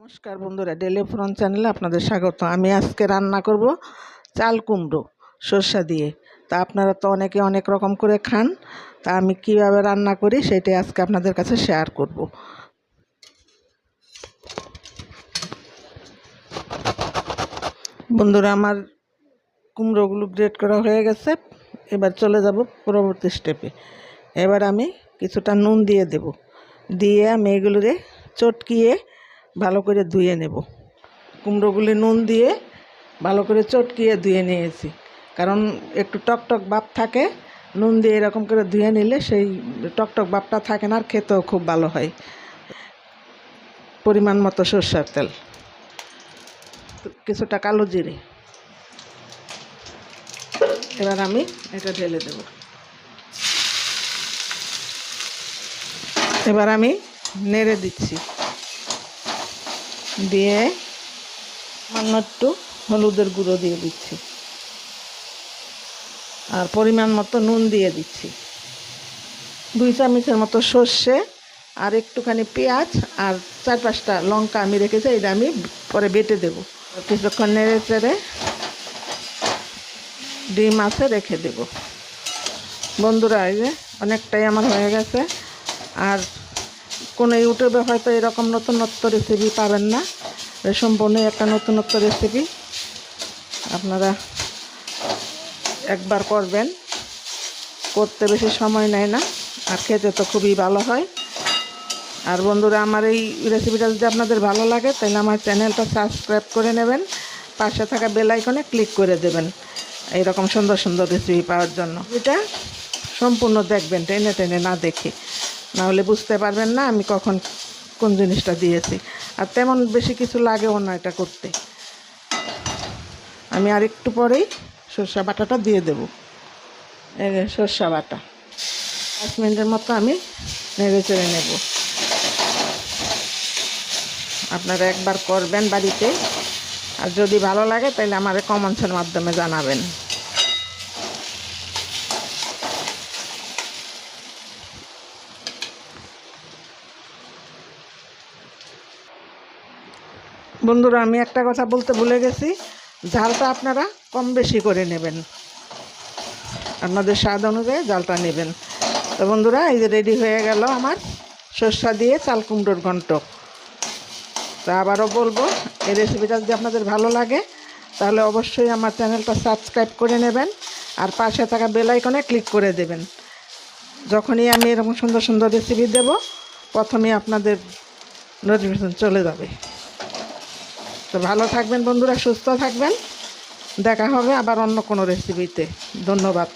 নমস্কার বন্ধুরা, ডেলি ফ্রন চ্যানেলে আপনাদের স্বাগত। আমি আজকে রান্না করব চাল কুমড়ো সরষা দিয়ে। তা আপনারা তো অনেকে অনেক রকম করে খান, তা আমি কিভাবে রান্না করি সেটাই আজকে আপনাদের কাছে শেয়ার করব। বন্ধুরা, আমার কুমড়োগুলো গ্রেট করা হয়ে গেছে। এবার চলে যাব পরবর্তী স্টেপে। এবার আমি কিছুটা নুন দিয়ে দেব, দিয়ে আমি এগুলোরে চটকিয়ে ভালো করে ধুয়ে নেব। কুমড়োগুলি নুন দিয়ে ভালো করে চটকিয়ে ধুয়ে নিয়েছি, কারণ একটু টকটক ভাব থাকে। নুন দিয়ে এরকম করে ধুয়ে নিলে সেই টকটক ভাবটা থাকে না, আর খেতেও খুব ভালো হয়। পরিমাণ মতো সরষের তেল, কিছুটা কালো জিরে। এবার আমি এটা ঢেলে দেব। এবার আমি নেড়ে দিচ্ছি, দিয়ে সামান্য একটু হলুদের গুঁড়ো দিয়ে দিচ্ছি, আর পরিমাণ মতো নুন দিয়ে দিচ্ছি। 2 চামচের মতো সর্ষে আর একটুখানি পেঁয়াজ আর 4-5টা লঙ্কা আমি রেখেছি, এটা আমি পরে বেটে দেব। কিছুক্ষণ নেড়ে চেড়ে ডিম আছে রেখে দেব। বন্ধুরা, এই যে অনেকটাই আমার হয়ে গেছে। আর কোনো ইউটিউবে হয়তো এরকম নতুনত্ব রেসিপি পাবেন না, সম্পূর্ণ একটা নতুনত্ব রেসিপি। আপনারা একবার করবেন, করতে বেশি সময় নেয় না, আর খেতে তো খুবই ভালো হয়। আর বন্ধুরা, আমার এই রেসিপিটা যদি আপনাদের ভালো লাগে তাহলে আমার চ্যানেলটা সাবস্ক্রাইব করে নেবেন, পাশে থাকা বেল আইকনে ক্লিক করে দেবেন এইরকম সুন্দর সুন্দর রেসিপি পাওয়ার জন্য। এটা সম্পূর্ণ দেখবেন, টেনে টেনে না দেখে, না হলে বুঝতে পারবেন না আমি কখন কোন জিনিসটা দিয়েছি। আর তেমন বেশি কিছু লাগেও না এটা করতে। আমি আর একটু পরেই সরষা বাটাটা দিয়ে দেব। এই সরষা বাটা 5 মিনিটের মতো আমি নেড়ে চেড়ে নেব। আপনারা একবার করবেন বাড়িতে, আর যদি ভালো লাগে তাহলে আমার কমেন্টসের মাধ্যমে জানাবেন। বন্ধুরা, আমি একটা কথা বলতে ভুলে গেছি, ঝালটা আপনারা কম বেশি করে নেবেন, আপনাদের স্বাদ অনুযায়ী ঝালটা নেবেন। তো বন্ধুরা, এই যে রেডি হয়ে গেল আমার সরষা দিয়ে চাল কুমড়োর ঘন্ট। তা আবারও বলবো, এই রেসিপিটা যদি আপনাদের ভালো লাগে তাহলে অবশ্যই আমার চ্যানেলটা সাবস্ক্রাইব করে নেবেন, আর পাশে থাকা বেল আইকনে ক্লিক করে দেবেন। যখনই আমি এরকম সুন্দর সুন্দর রেসিপি দেব, প্রথমেই আপনাদের নোটিফিকেশন চলে যাবে। তো ভালো থাকবেন বন্ধুরা, সুস্থ থাকবেন। দেখা হবে আবার অন্য কোনো রেসিপিতে। ধন্যবাদ।